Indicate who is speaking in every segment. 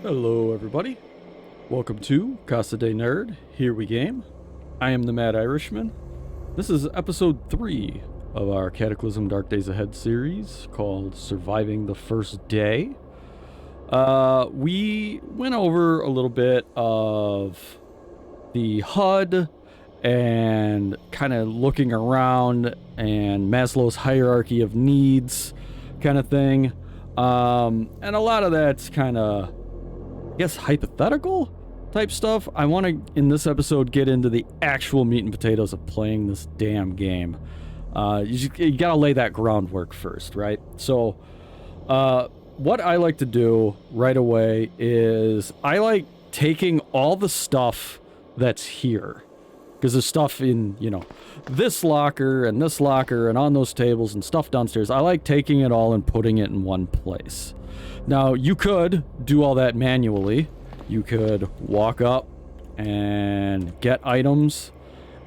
Speaker 1: Hello, everybody. Welcome to Casa de Nerd. Here we game. I am the Mad Irishman. This is episode 3 of our Cataclysm Dark Days Ahead series called Surviving the First Day. We went over a little bit of the HUD and kind of looking around and Maslow's hierarchy of needs kind of thing. And a lot of that's kind of, I guess, hypothetical type stuff. I want to, in this episode, get into the actual meat and potatoes of playing this damn game. You gotta lay that groundwork first, right? So, what I like to do right away is I like taking all the stuff that's here. Because there's stuff in, this locker and on those tables and stuff downstairs. I like taking it all and putting it in one place. Now, you could do all that manually. You could walk up and get items,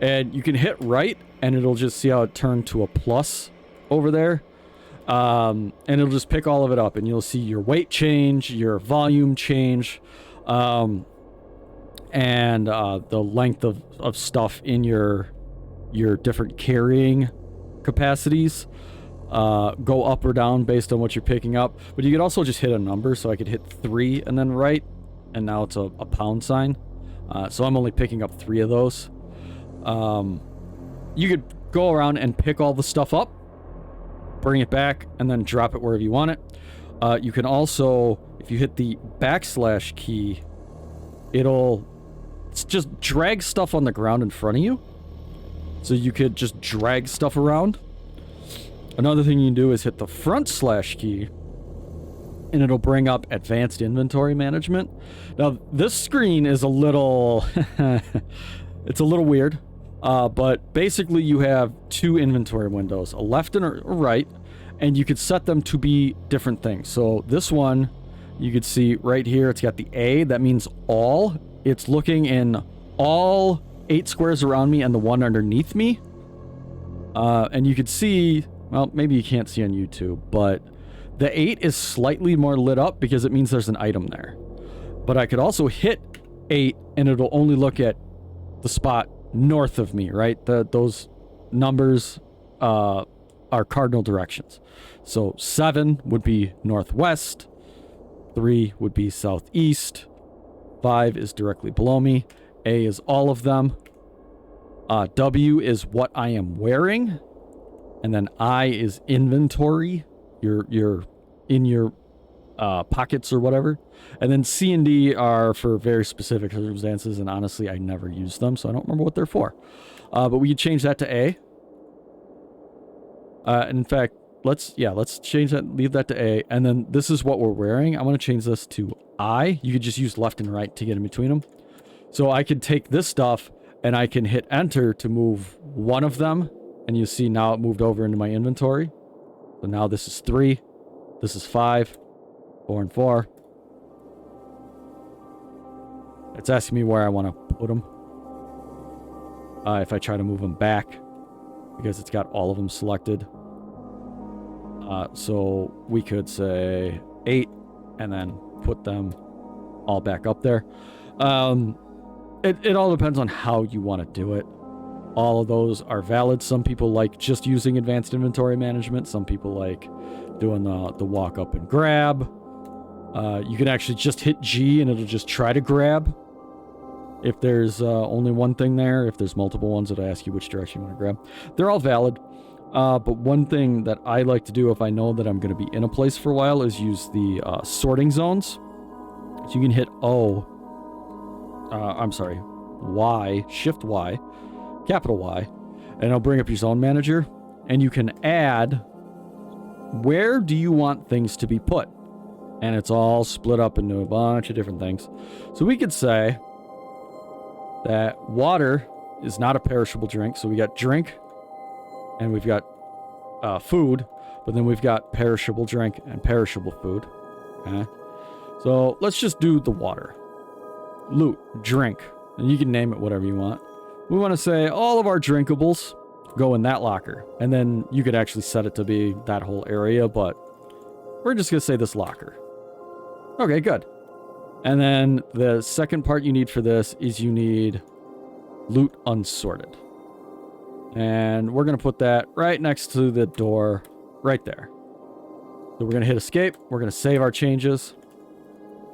Speaker 1: and you can hit right, and it'll just see how it turned to a plus over there. And it'll just pick all of it up, and you'll see your weight change, your volume change, and the length of stuff in your different carrying capacities. Go up or down based on what you're picking up. But you could also just hit a number, so I could hit 3 and then right, and now it's a pound sign. So I'm only picking up 3 of those. You could go around and pick all the stuff up, bring it back, and then drop it wherever you want it. You can also, if you hit the backslash key, it'll just drag stuff on the ground in front of you. So you could just drag stuff around. Another thing you can do is hit the front slash key, and it'll bring up advanced inventory management. Now, this screen is a little, it's a little weird, but basically you have 2 inventory windows, a left and a right, and you could set them to be different things. So this one, you could see right here, it's got the A, that means all. It's looking in all 8 squares around me and the one underneath me. And you could see, well, maybe you can't see on YouTube, but the 8 is slightly more lit up because it means there's an item there. But I could also hit 8 and it'll only look at the spot north of me, right? Those numbers are cardinal directions. So 7 would be northwest, 3 would be southeast, 5 is directly below me, A is all of them, W is what I am wearing, and then I is inventory, your in your pockets or whatever, and then C and D are for very specific circumstances, and honestly I never use them, so I don't remember what they're for. But we could change that to A. And in fact, let's change that, leave that to A, and then this is what we're wearing. I want to change this to I. You could just use left and right to get in between them. So I could take this stuff and I can hit enter to move one of them, and you see now it moved over into my inventory. So now this is 3, this is 5, 4 and 4. It's asking me where I want to put them. If I try to move them back, because it's got all of them selected. So we could say 8 and then put them all back up there. It all depends on how you want to do it. All of those are valid. Some people like just using advanced inventory management. Some people like doing the walk up and grab. You can actually just hit G and it'll just try to grab. If there's only one thing there, if there's multiple ones, it'll ask you which direction you want to grab. They're all valid. But one thing that I like to do if I know that I'm going to be in a place for a while is use the sorting zones. So you can hit Y, Shift Y, capital Y, and it'll bring up your zone manager. And you can add, where do you want things to be put? And it's all split up into a bunch of different things. So we could say that water is not a perishable drink. So we got drink, and we've got food, but then we've got perishable drink and perishable food. Okay, so let's just do the water. Loot, drink, and you can name it whatever you want. We want to say all of our drinkables go in that locker, and then you could actually set it to be that whole area, but we're just gonna say this locker. Okay, good. And then the second part you need for this is you need loot unsorted. And we're going to put that right next to the door right there. So we're going to hit escape. We're going to save our changes.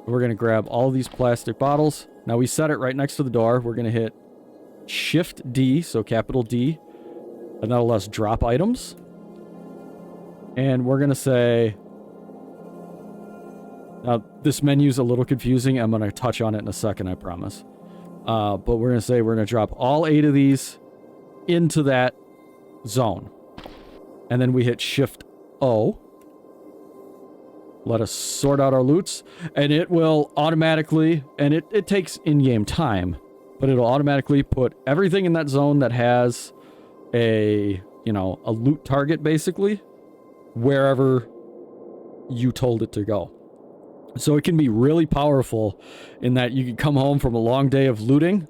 Speaker 1: We're going to grab all these plastic bottles. Now we set it right next to the door. We're going to hit Shift D, so capital D, and that'll let us drop items. And we're going to say, now this menu's a little confusing. I'm going to touch on it in a second, I promise. But we're going to say we're going to drop all 8 of these into that zone. And then we hit Shift O. Let us sort out our loots, and it will automatically, and it takes in-game time, but it'll automatically put everything in that zone that has a, you know, a loot target, basically, wherever you told it to go. So it can be really powerful in that you can come home from a long day of looting,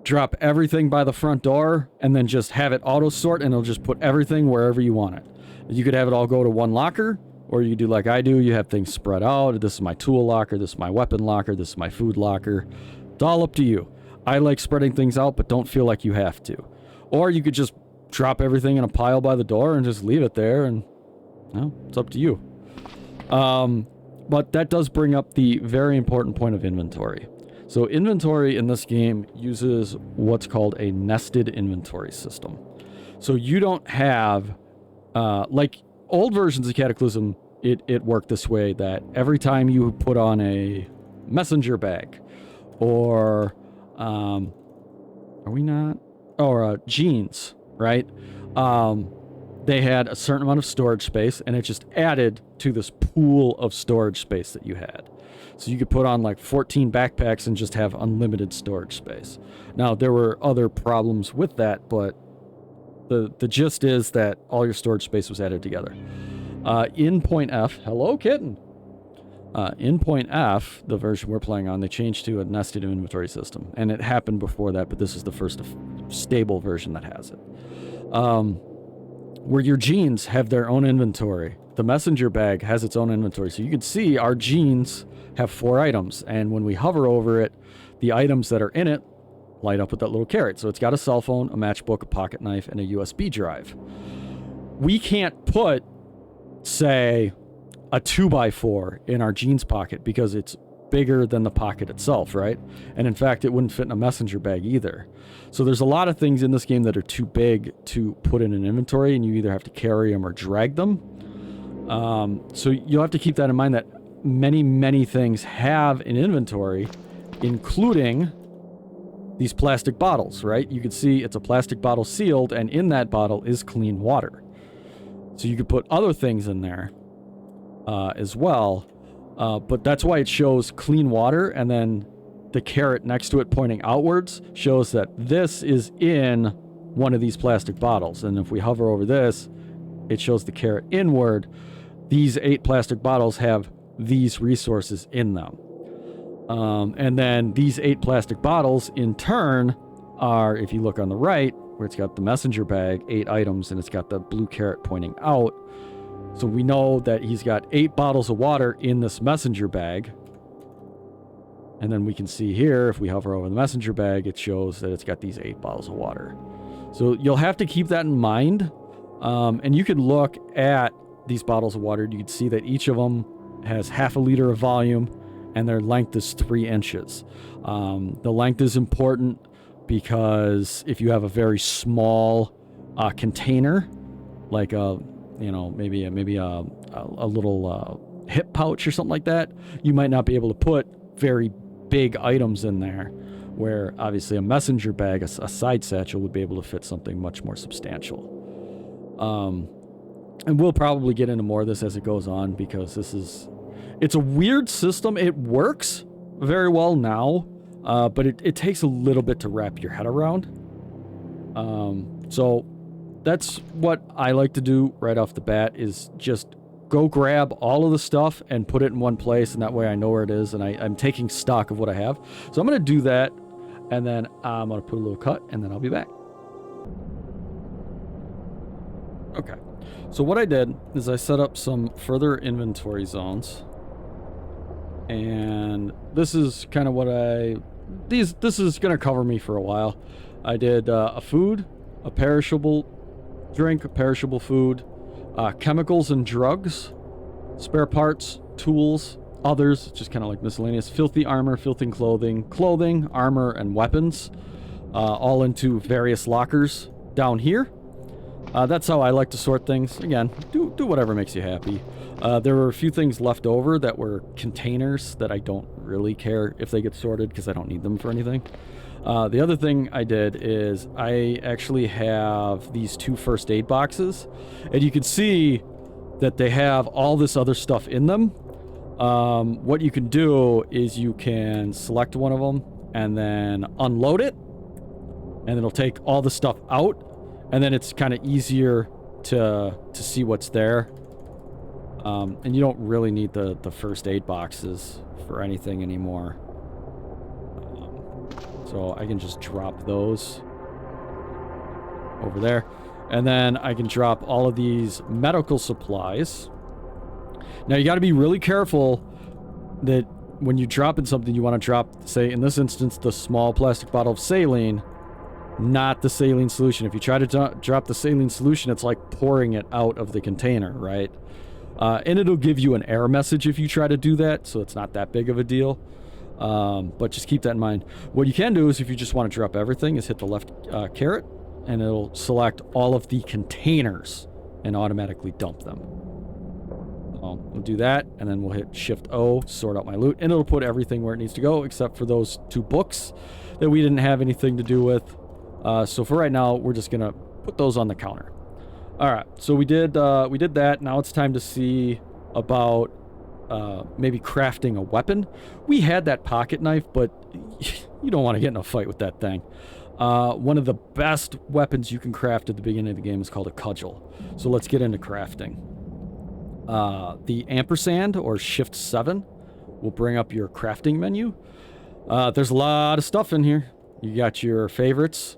Speaker 1: drop everything by the front door, and then just have it auto-sort, and it'll just put everything wherever you want it. You could have it all go to one locker, or you do like I do, you have things spread out. This is my tool locker, this is my weapon locker, this is my food locker. It's all up to you. I like spreading things out, but don't feel like you have to. Or you could just drop everything in a pile by the door and just leave it there, and well, it's up to you. But that does bring up the very important point of inventory. So inventory in this game uses what's called a nested inventory system. So you don't have, like old versions of Cataclysm, it worked this way, that every time you put on a messenger bag or, jeans, right? They had a certain amount of storage space, and it just added to this pool of storage space that you had. So you could put on like 14 backpacks and just have unlimited storage space. Now, there were other problems with that, but the gist is that all your storage space was added together. In point F, hello kitten. In point F, the version we're playing on, they changed to a nested inventory system. And it happened before that, but this is the first stable version that has it. Where your jeans have their own inventory. The messenger bag has its own inventory. So you can see our jeans have 4 items. And when we hover over it, the items that are in it light up with that little carrot. So it's got a cell phone, a matchbook, a pocket knife, and a USB drive. We can't put, say, a 2x4 in our jeans pocket because it's bigger than the pocket itself, right? And in fact, it wouldn't fit in a messenger bag either. So there's a lot of things in this game that are too big to put in an inventory, and you either have to carry them or drag them. So you'll have to keep that in mind, that many things have an inventory, including these plastic bottles, right? You can see it's a plastic bottle sealed, and in that bottle is clean water. So you could put other things in there as well, but that's why it shows clean water, and then the carrot next to it pointing outwards shows that this is in one of these plastic bottles. And if we hover over this, it shows the carrot inward. These 8 plastic bottles have these resources in them. And then these 8 plastic bottles in turn are, if you look on the right, where it's got the messenger bag, 8 items, and it's got the blue carrot pointing out. So we know that he's got 8 bottles of water in this messenger bag. And then we can see here, if we hover over the messenger bag, it shows that it's got these 8 bottles of water. So you'll have to keep that in mind. And you can look at these bottles of water. You can see that each of them has half a liter of volume, and their length is 3 inches. The length is important because if you have a very small container, like maybe a little hip pouch or something like that, you might not be able to put very big items in there, where obviously a messenger bag, a side satchel, would be able to fit something much more substantial. And we'll probably get into more of this as it goes on, because it's a weird system. It works very well now, but it takes a little bit to wrap your head around. So that's what I like to do right off the bat, is just go grab all of the stuff and put it in one place, and that way I know where it is, and I'm taking stock of what I have. So I'm going to do that, and then I'm going to put a little cut, and then I'll be back. Okay, so what I did is I set up some further inventory zones. And this is kind of what this is going to cover me for a while. I did a food, a perishable drink, a perishable food, chemicals and drugs, spare parts, tools, others, just kind of like miscellaneous, filthy armor, filthy clothing, armor, and weapons, all into various lockers down here. That's how I like to sort things. Again, do whatever makes you happy. There were a few things left over that were containers that I don't really care if they get sorted because I don't need them for anything. The other thing I did is I actually have these 2 first aid boxes, and you can see that they have all this other stuff in them. What you can do is you can select one of them and then unload it, and it'll take all the stuff out, and then it's kind of easier to see what's there. And you don't really need the first aid boxes for anything anymore. So I can just drop those over there. And then I can drop all of these medical supplies. Now you got to be really careful that when you're dropping something, you want to drop, say in this instance, the small plastic bottle of saline, not the saline solution. If you try to drop the saline solution, it's like pouring it out of the container, right? And it'll give you an error message if you try to do that, so it's not that big of a deal. But just keep that in mind. What you can do is, if you just want to drop everything, is hit the left caret, and it'll select all of the containers and automatically dump them. We'll do that, and then we'll hit Shift-O, sort out my loot, and it'll put everything where it needs to go, except for those 2 books that we didn't have anything to do with. So for right now, we're just gonna put those on the counter. All right, so we did that. Now it's time to see about maybe crafting a weapon. We had that pocket knife, but you don't want to get in a fight with that thing. One of the best weapons you can craft at the beginning of the game is called a cudgel. So let's get into crafting. The ampersand or Shift-7 will bring up your crafting menu. There's a lot of stuff in here. You got your favorites,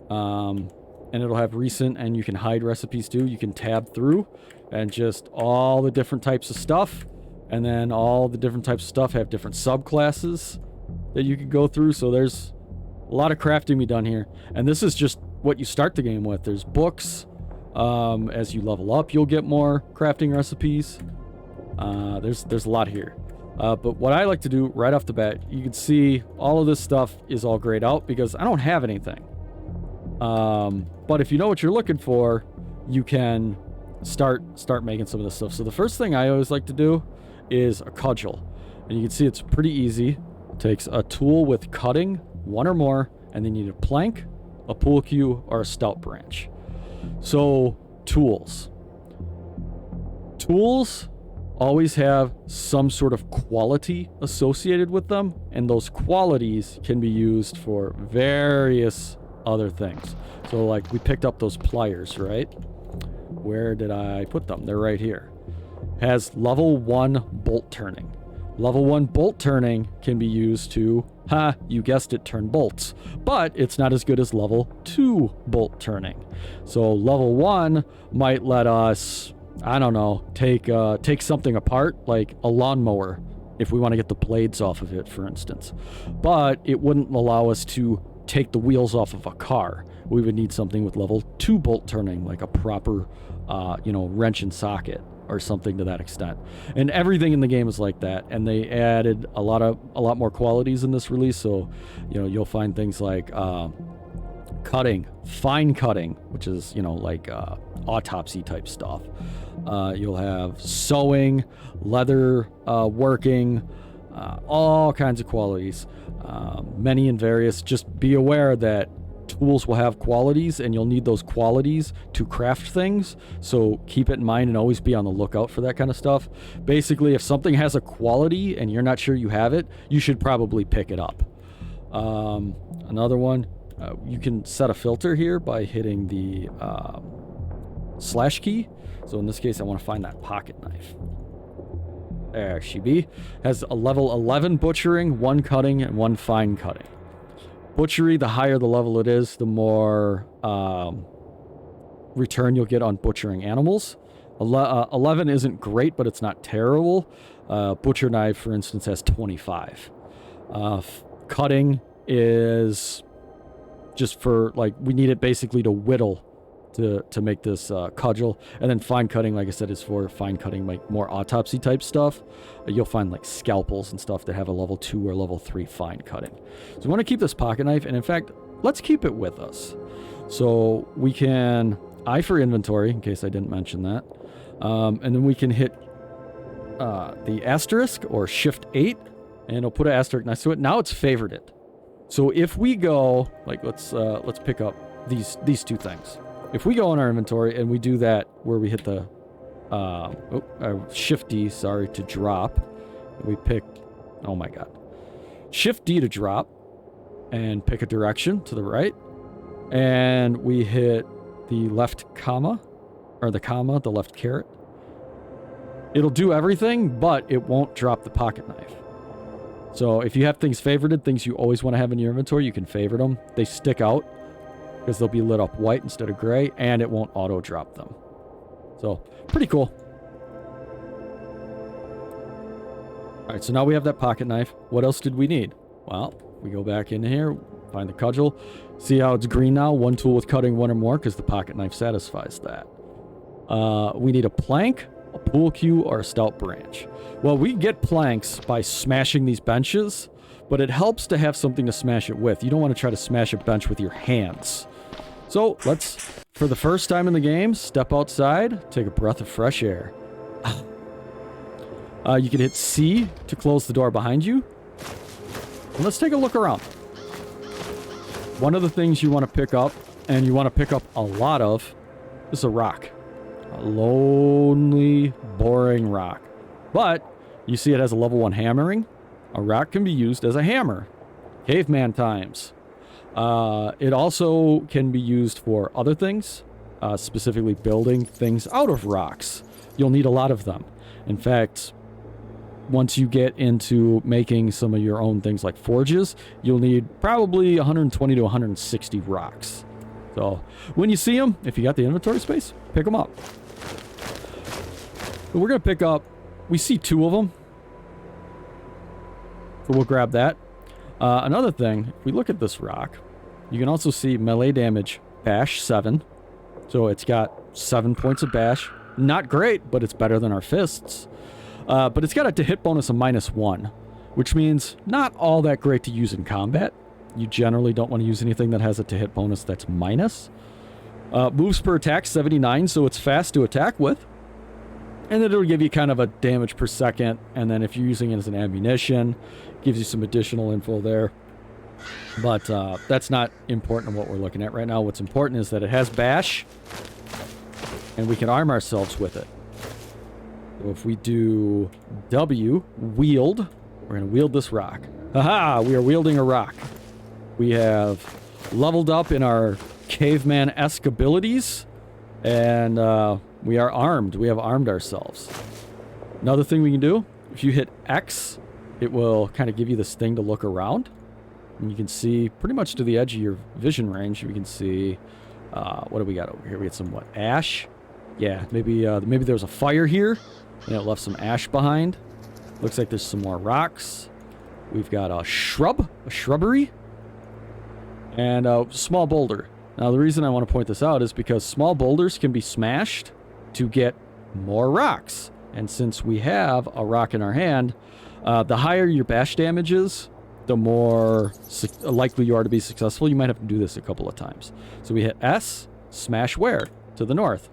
Speaker 1: and it'll have recent, and you can hide recipes too. You can tab through and just all the different types of stuff, and then all the different types of stuff have different subclasses that you can go through. So there's a lot of crafting to be done here, and this is just what you start the game with. There's books. As you level up, you'll get more crafting recipes. There's a lot here. But what I like to do right off the bat, you can see all of this stuff is all grayed out because I don't have anything. But if you know what you're looking for, you can start making some of this stuff. So the first thing I always like to do is a cudgel. And you can see it's pretty easy. It takes a tool with cutting, 1 or more, and then you need a plank, a pool cue, or a stout branch. So, tools. Tools always have some sort of quality associated with them, and those qualities can be used for various other things. So, like, we picked up those pliers, right? Where did I put them? They're right here. Has level 1 bolt turning. Level 1 bolt turning can be used to, you guessed it, turn bolts. But it's not as good as level 2 bolt turning. So level 1 might let us, I don't know, take something apart, like a lawnmower, if we want to get the blades off of it, for instance. But it wouldn't allow us to take the wheels off of a car. We would need something with level 2 bolt turning, like a proper, wrench and socket, or something to that extent. And everything in the game is like that, and they added a lot more qualities in this release. So you'll find things like cutting, fine cutting, which is like autopsy type stuff. You'll have sewing, leather working, all kinds of qualities, many and various. Just be aware that tools will have qualities, and you'll need those qualities to craft things, so keep it in mind and always be on the lookout for that kind of stuff. Basically, if something has a quality and you're not sure you have it, you should probably pick it up. Another one, you can set a filter here by hitting the slash key. So in this case, I want to find that pocket knife. There she be. Has a level 11 butchering, 1 cutting, and 1 fine cutting. Butchery, the higher the level it is, the more return you'll get on butchering animals. 11 isn't great, but it's not terrible. Butcher knife, for instance, has 25. Cutting is just for, like, we need it basically to whittle to make this cudgel. And then fine cutting, like I said, is for fine cutting, like more autopsy type stuff. You'll find like scalpels and stuff that have a level 2 or level 3 fine cutting. So we want to keep this pocket knife, and in fact, let's keep it with us. So we can I for inventory, in case I didn't mention that. And then we can hit the asterisk or shift 8, and it'll put an asterisk next to it. Now it's favorited. So if we go, like, let's pick up these two things. If we go in our inventory and we do that where we hit the shift D, sorry, to drop, we pick, oh my god, shift D to drop and pick a direction to the right, and we hit the left comma, or the left caret. It'll do everything, but it won't drop the pocket knife. So if you have things favorited, things you always want to have in your inventory, you can favorite them. They stick out because they'll be lit up white instead of gray, and it won't auto drop them. So pretty cool. All right, so now we have that pocket knife. What else did we need? Well, we go back in here, find the cudgel. See how it's green now? One tool with cutting, one or more, because the pocket knife satisfies that. We need a plank, a pool cue, or a stout branch. Well, we get planks by smashing these benches, but it helps to have something to smash it with. You don't want to try to smash a bench with your hands. So let's, for the first time in the game, step outside, take a breath of fresh air. You can hit C to close the door behind you. And let's take a look around. One of the things you want to pick up, and you want to pick up a lot of, is a rock. A lonely, boring rock. But you see it has a level 1 hammering. A rock can be used as a hammer. Caveman times. It also can be used for other things, specifically building things out of rocks. You'll need a lot of them. In fact, once you get into making some of your own things like forges, you'll need probably 120 to 160 rocks. So when you see them, if you got the inventory space, pick them up. But we're going to pick up, we see 2 of them. So we'll grab that. Another thing, if we look at this rock, you can also see melee damage, bash 7. So it's got 7 points of bash. Not great, but it's better than our fists. But it's got a to-hit bonus of -1, which means not all that great to use in combat. You generally don't want to use anything that has a to-hit bonus that's minus. Moves per attack, 79, so it's fast to attack with. And then it'll give you kind of a damage per second, and then if you're using it as an ammunition, gives you some additional info there. But that's not important in what we're looking at right now. What's important is that it has bash, and we can arm ourselves with it. So if we do W, wield, we're going to wield this rock. Haha, we are wielding a rock. We have leveled up in our caveman-esque abilities, and we are armed. We have armed ourselves. Another thing we can do, if you hit X, it will kind of give you this thing to look around. And you can see pretty much to the edge of your vision range, we can see, what do we got over here? We got some, what, ash? Yeah, maybe there was a fire here, and it left some ash behind. Looks like there's some more rocks. We've got a shrubbery, and a small boulder. Now, the reason I want to point this out is because small boulders can be smashed to get more rocks. And since we have a rock in our hand, the higher your bash damage is, the more likely you are to be successful. You might have to do this a couple of times. So we hit S, smash where? To the north.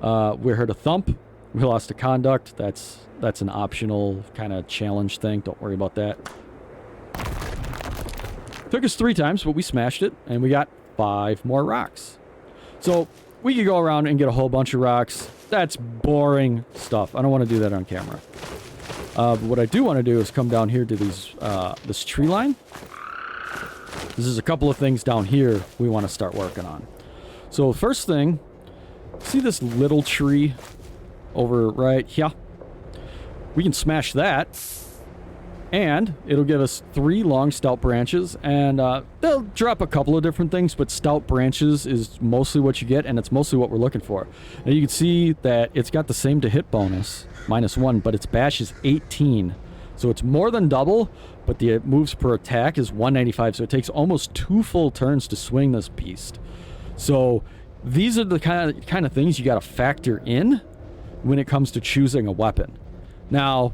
Speaker 1: We heard a thump. We lost a conduct. That's an optional kind of challenge thing. Don't worry about that. Took us 3 times, but we smashed it, and we got 5 more rocks. So we could go around and get a whole bunch of rocks. That's boring stuff. I don't want to do that on camera. But what I do want to do is come down here to this tree line. There's a couple of things down here we want to start working on. So first thing, see this little tree over right here? We can smash that. And it'll give us 3 long stout branches, and they'll drop a couple of different things, but stout branches is mostly what you get, and it's mostly what we're looking for. Now you can see that it's got the same to hit bonus, -1, but its bash is 18. So it's more than double, but the moves per attack is 195, so it takes almost 2 full turns to swing this beast. So these are the kind of things you got to factor in when it comes to choosing a weapon. Now,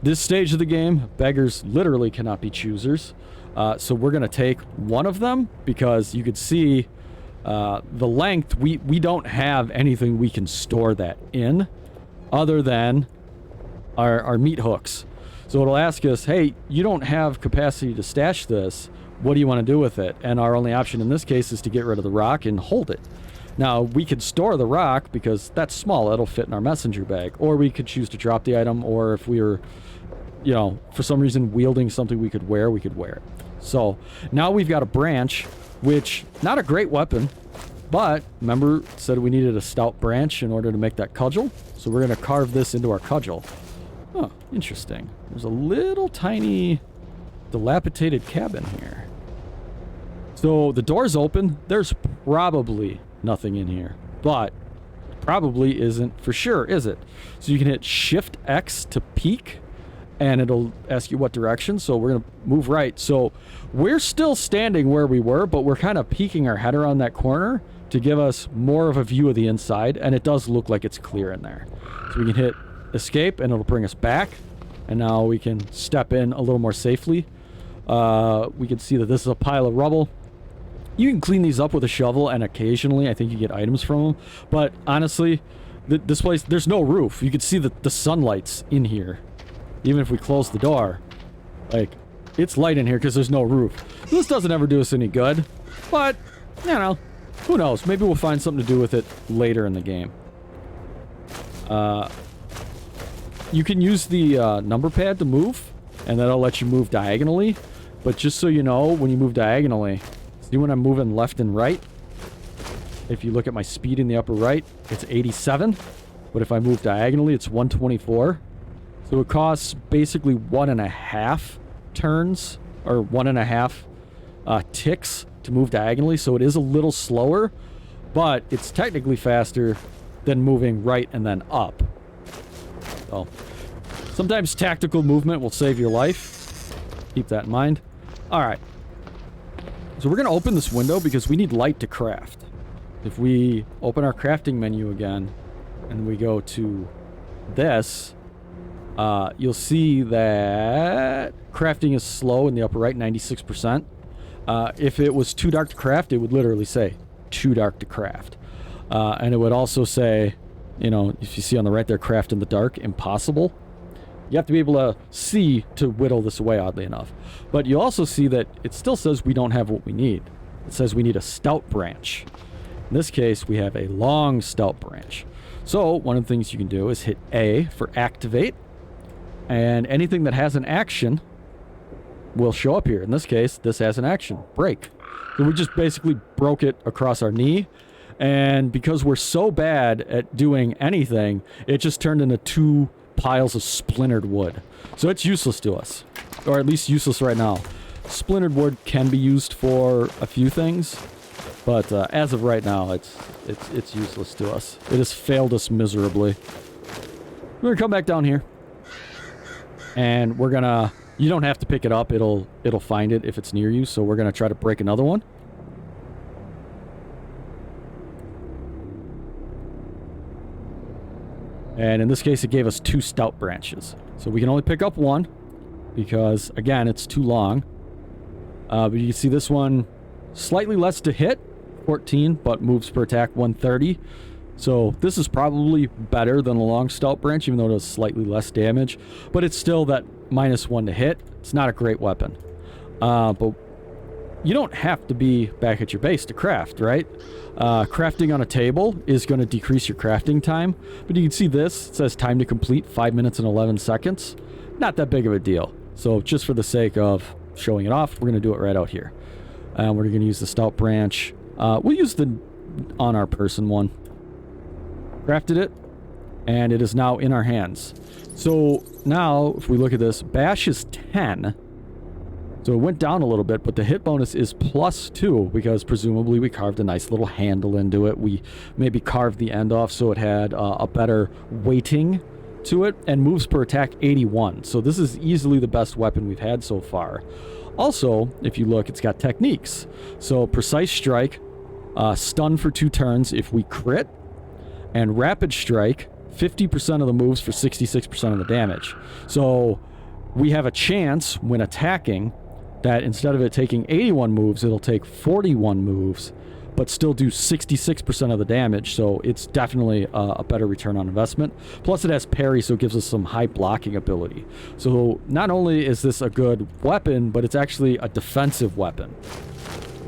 Speaker 1: this stage of the game, beggars literally cannot be choosers. So we're going to take one of them because you could see the length. We don't have anything we can store that in other than our meat hooks. So it'll ask us, hey, you don't have capacity to stash this. What do you want to do with it? And our only option in this case is to get rid of the rock and hold it. Now, we could store the rock because that's small. It'll fit in our messenger bag. Or we could choose to drop the item, or if we were, you know, for some reason wielding something we could wear it. So now we've got a branch, which not a great weapon, but remember said we needed a stout branch in order to make that cudgel. So we're going to carve this into our cudgel. Oh, interesting. There's a little tiny dilapidated cabin here. So the door's open. There's probably nothing in here, but probably isn't for sure, is it? So you can hit Shift X to peek, and it'll ask you what direction. So we're going to move right. So we're still standing where we were, but we're kind of peeking our head around that corner to give us more of a view of the inside, and it does look like it's clear in there. So we can hit Escape, and it'll bring us back, and now we can step in a little more safely. We can see that this is a pile of rubble. You can clean these up with a shovel, and occasionally I think you get items from them, but honestly, this place, there's no roof. You can see the sunlight's in here. Even if we close the door, like, it's light in here because there's no roof. This doesn't ever do us any good, but, you know, who knows? Maybe we'll find something to do with it later in the game. You can use the number pad to move, and that'll let you move diagonally, but just so you know, when you move diagonally, see when I'm moving left and right, if you look at my speed in the upper right, it's 87, but if I move diagonally, it's 124. So it costs basically 1.5 turns, or 1.5 ticks to move diagonally, so it is a little slower, but it's technically faster than moving right and then up. So sometimes tactical movement will save your life. Keep that in mind. Alright. So we're going to open this window because we need light to craft. If we open our crafting menu again, and we go to this, you'll see that crafting is slow in the upper right, 96%. If it was too dark to craft, it would literally say too dark to craft. And it would also say, you know, if you see on the right there, craft in the dark, impossible. You have to be able to see to whittle this away, oddly enough. But you also see that it still says we don't have what we need. It says we need a stout branch. In this case, we have a long stout branch. So one of the things you can do is hit A for activate. And anything that has an action will show up here. In this case, this has an action, break. So we just basically broke it across our knee. And because we're so bad at doing anything, it just turned into 2 piles of splintered wood. So it's useless to us. Or at least useless right now. Splintered wood can be used for a few things. But as of right now, it's useless to us. It has failed us miserably. We're going to come back down here. And we're going to... You don't have to pick it up. It'll find it if it's near you. So we're going to try to break another one. And in this case, it gave us 2 stout branches. So we can only pick up 1. Because, again, it's too long. But you can see this one slightly less to hit. 14, but moves per attack 130. So this is probably better than a long stout branch, even though it does slightly less damage. But it's still that -1 to hit. It's not a great weapon. But you don't have to be back at your base to craft, right? Crafting on a table is going to decrease your crafting time. But you can see this. It says time to complete 5 minutes and 11 seconds. Not that big of a deal. So just for the sake of showing it off, we're going to do it right out here. And we're going to use the stout branch. We'll use the on our person one. Crafted it. and it is now in our hands. So now, if we look at this, bash is 10. So it went down a little bit, but the hit bonus is +2 because presumably we carved a nice little handle into it. We maybe carved the end off so it had a better weighting to it, and moves per attack 81. So this is easily the best weapon we've had so far. Also, if you look, it's got techniques. So precise strike, stun for 2 turns if we crit, and rapid strike, 50% of the moves for 66% of the damage. So we have a chance when attacking that instead of it taking 81 moves, it'll take 41 moves, but still do 66% of the damage. So it's definitely a better return on investment. Plus it has parry, so it gives us some high blocking ability. So not only is this a good weapon, but it's actually a defensive weapon,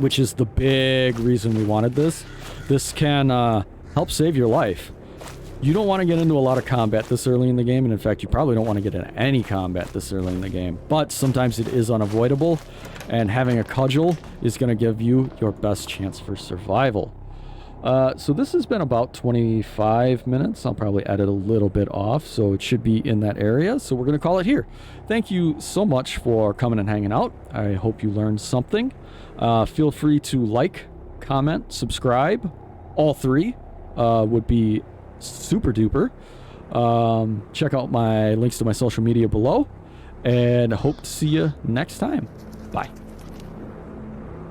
Speaker 1: which is the big reason we wanted this. This can help save your life. You don't want to get into a lot of combat this early in the game, and in fact, you probably don't want to get into any combat this early in the game, but sometimes it is unavoidable, and having a cudgel is going to give you your best chance for survival. So this has been about 25 minutes. I'll probably edit a little bit off, so it should be in that area, so we're going to call it here. Thank you so much for coming and hanging out. I hope you learned something. Feel free to like, comment, subscribe. All 3 would be super duper. Check out my links to my social media below, and hope to see you next time. Bye.